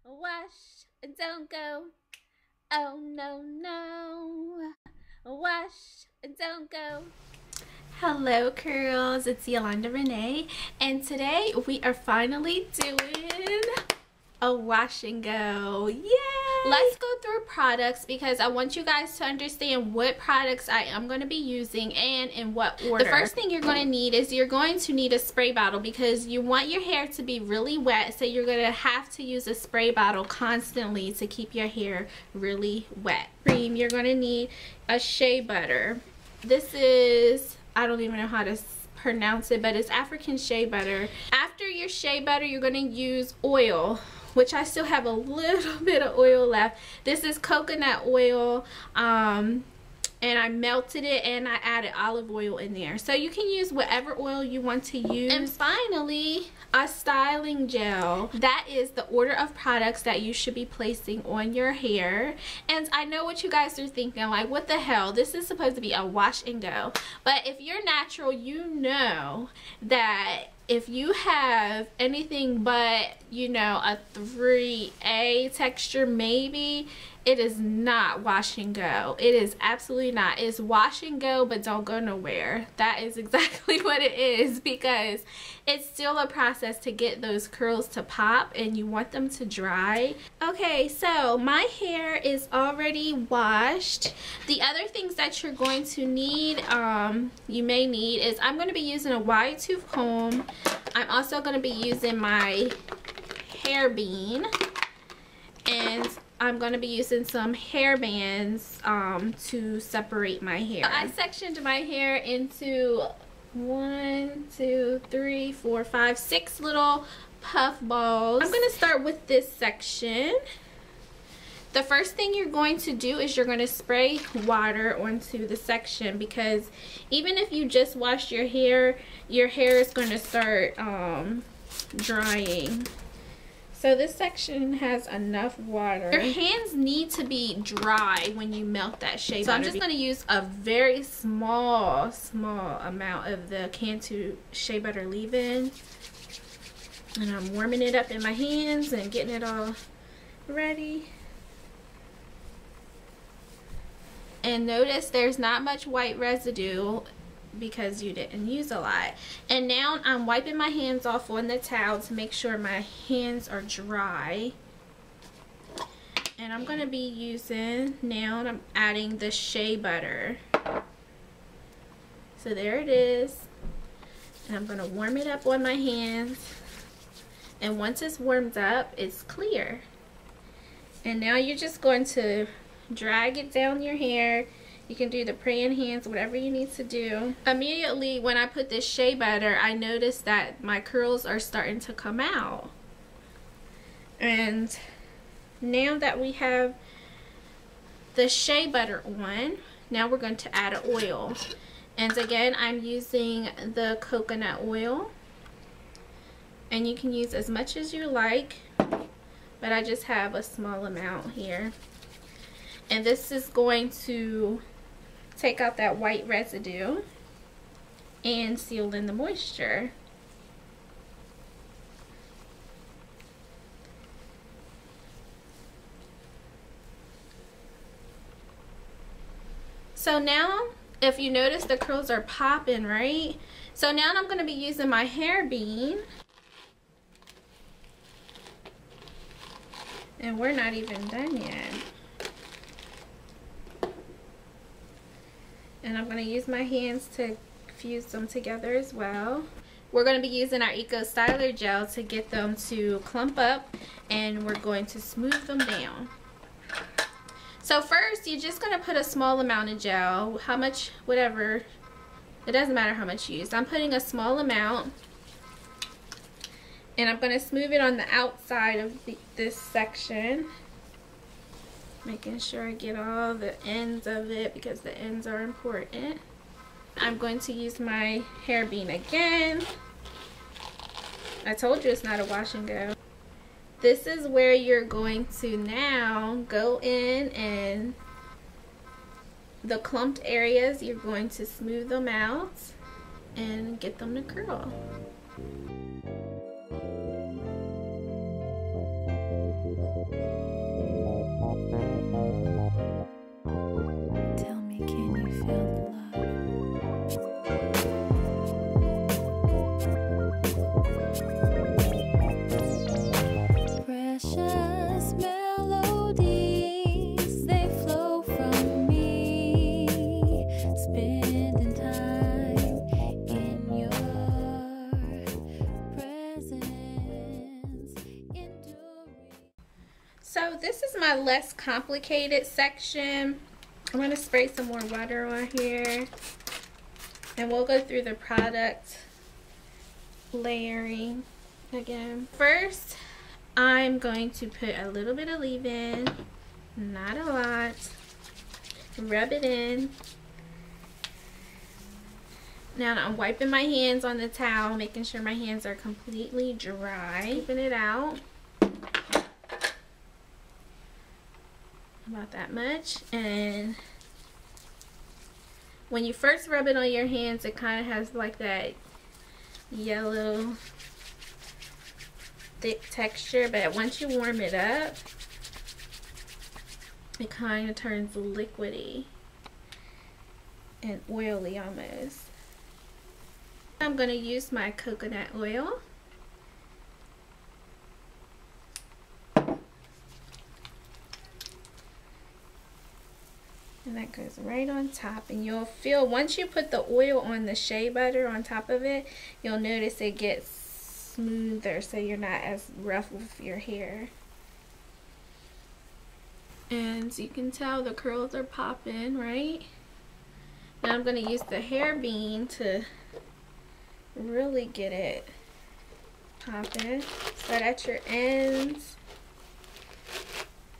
Wash, don't go. Oh no, no. Wash, don't go. Hello curls, it's Yolanda Renee, and today we are finally doing a wash and go. Yay! Let's go through products because I want you guys to understand what products I am going to be using and in what order. The first thing you're going to need is you're going to need a spray bottle because you want your hair to be really wet, so you're going to have to use a spray bottle constantly to keep your hair really wet. Cream, you're going to need a shea butter. This is, I don't even know how to pronounce it, but it's African shea butter. After your shea butter, you're going to use oil, which I still have a little bit of oil left. This is coconut oil, and I melted it and I added olive oil in there. So you can use whatever oil you want to use. And finally, a styling gel. That is the order of products that you should be placing on your hair. And I know what you guys are thinking, like, what the hell? This is supposed to be a wash and go. But if you're natural, you know that if you have anything but, you know, a 3A texture, maybe, it is not wash and go. It is absolutely not. It's wash and go, but don't go nowhere. That is exactly what it is, because it's still a process to get those curls to pop and you want them to dry. Okay, so my hair is already washed. The other things that you're going to need, you may need, is I'm going to be using a wide tooth comb. I'm also going to be using my hair bean, and I'm going to be using some hair bands to separate my hair. I sectioned my hair into 1, 2, 3, 4, 5, 6 little puff balls. I'm going to start with this section. The first thing you're going to do is you're going to spray water onto the section, because even if you just wash your hair is going to start drying. So this section has enough water. Your hands need to be dry when you melt that shea butter. So I'm just going to use a very small amount of the CANTU shea butter leave-in. And I'm warming it up in my hands and getting it all ready. And notice there's not much white residue because you didn't use a lot. And now I'm wiping my hands off on the towel to make sure my hands are dry. And I'm going to be using, now I'm adding the shea butter. So there it is. And I'm going to warm it up on my hands. And once it's warmed up, it's clear. And now you're just going to drag it down your hair. You can do the praying hands, whatever you need to do. Immediately when I put this shea butter, I noticed that my curls are starting to come out. And now that we have the shea butter on, now we're going to add an oil. And again, I'm using the coconut oil. And you can use as much as you like, but I just have a small amount here. And this is going to take out that white residue and seal in the moisture. So now, if you notice, the curls are popping, right? So now I'm going to be using my hair bean. And we're not even done yet. And I'm going to use my hands to fuse them together as well. We're going to be using our Eco Styler gel to get them to clump up, and we're going to smooth them down. So first, you're just going to put a small amount of gel, how much, whatever, it doesn't matter how much you use. I'm putting a small amount, and I'm going to smooth it on the outside of this section. Making sure I get all the ends of it because the ends are important. I'm going to use my hair bean again. I told you it's not a wash and go. This is where you're going to now go in, and the clumped areas, you're going to smooth them out and get them to curl. Tell me, can you feel the love? Precious melodies, they flow from me, spending time in your presence, enduring. So this is my less complicated section. I'm going to spray some more water on here, and we'll go through the product layering again. First, I'm going to put a little bit of leave-in, not a lot, rub it in. Now I'm wiping my hands on the towel, making sure my hands are completely dry. Wiping it out. About that much. And when you first rub it on your hands, it kind of has like that yellow thick texture, but once you warm it up, it kind of turns liquidy and oily almost. I'm going to use my coconut oil. And that goes right on top, and you'll feel once you put the oil on the shea butter on top of it, you'll notice it gets smoother, so you're not as rough with your hair. And so you can tell the curls are popping, right? Now I'm going to use the hair bean to really get it popping. Start at your ends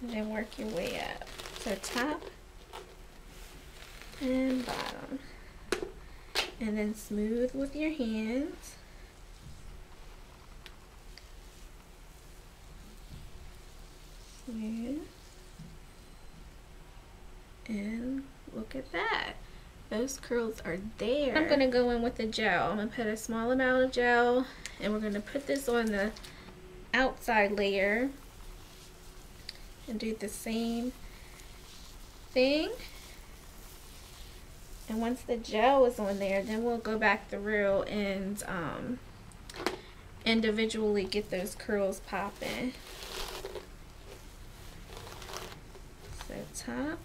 and then work your way up. So top and bottom, and then smooth with your hands. Smooth. And look at that, those curls are there. I'm gonna go in with the gel. I'm gonna put a small amount of gel, and we're gonna put this on the outside layer and do the same thing. And once the gel is on there, then we'll go back through and individually get those curls popping. So top,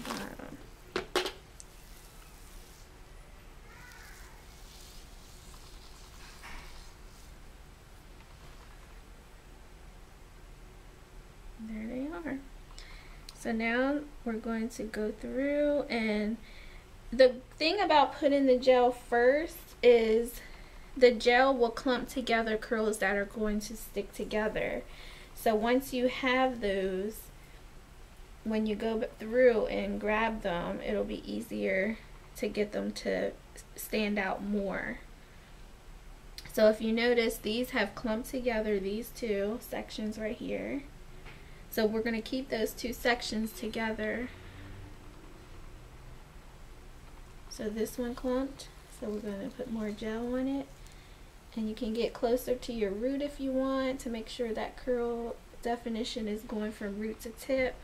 bottom. There they are. So now we're going to go through, and the thing about putting the gel first is the gel will clump together curls that are going to stick together. So once you have those, when you go through and grab them, it'll be easier to get them to stand out more. So if you notice, these have clumped together, these two sections right here. So we're going to keep those two sections together. So this one clumped, so we're going to put more gel on it. And you can get closer to your root if you want, to make sure that curl definition is going from root to tip.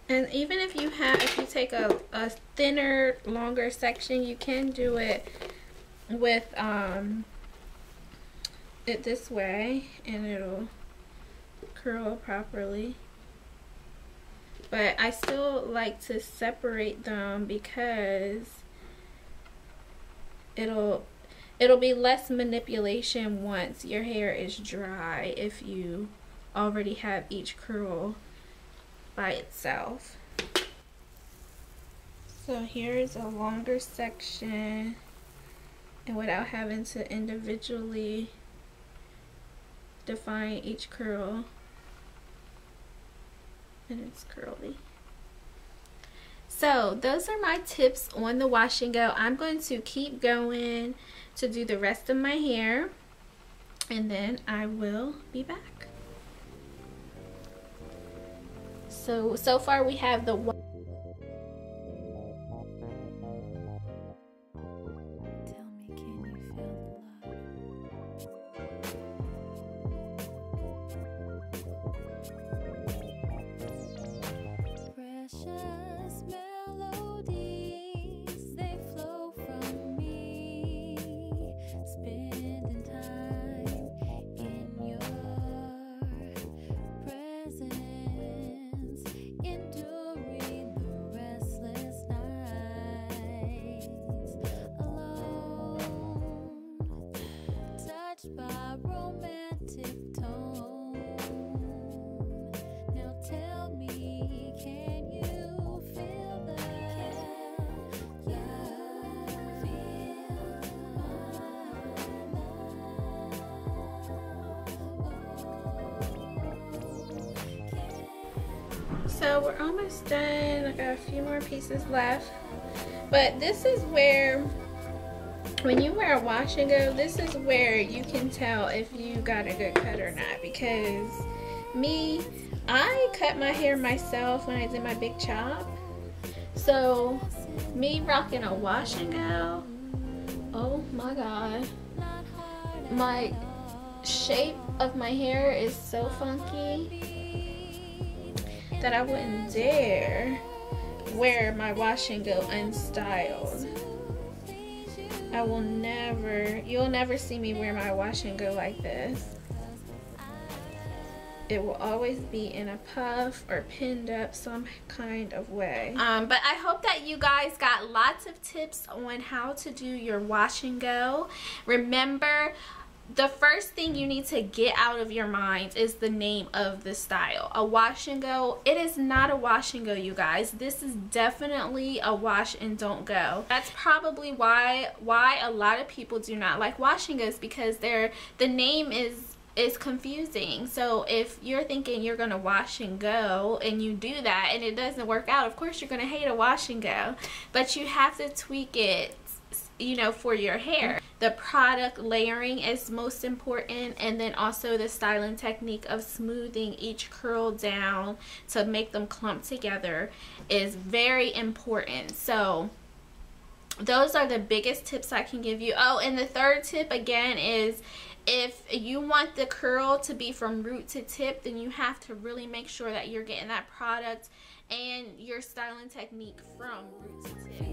And even if you take a thinner, longer section, you can do it with it this way, and it'll curl properly. But I still like to separate them because it'll be less manipulation once your hair is dry if you already have each curl by itself. So here's a longer section, and without having to individually define each curl, and it's curly. So those are my tips on the wash and go. I'm going to keep going to do the rest of my hair, and then I will be back. So far we have the by romantic tone. Now tell me, can you feel that? So we're almost done. I got a few more pieces left, but this is where, when you wear a wash and go, this is where you can tell if you got a good cut or not. Because I cut my hair myself when I did my big chop. So me rocking a wash and go, oh my god, my shape of my hair is so funky that I wouldn't dare wear my wash and go unstyled. I will never, you'll never see me wear my wash and go like this. It will always be in a puff or pinned up some kind of way. But I hope that you guys got lots of tips on how to do your wash and go. Remember, the first thing you need to get out of your mind is the name of the style. A wash and go, it is not a wash and go, you guys. This is definitely a wash and don't go. That's probably why a lot of people do not like wash and goes, because the name is confusing. So if you're thinking you're gonna wash and go and you do that and it doesn't work out, of course you're gonna hate a wash and go. But you have to tweak it, you know, for your hair. The product layering is most important, and then also the styling technique of smoothing each curl down to make them clump together is very important. So those are the biggest tips I can give you. Oh, and the third tip again is, if you want the curl to be from root to tip, then you have to really make sure that you're getting that product and your styling technique from root to tip.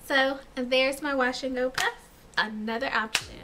So there's my wash and go puff, another option.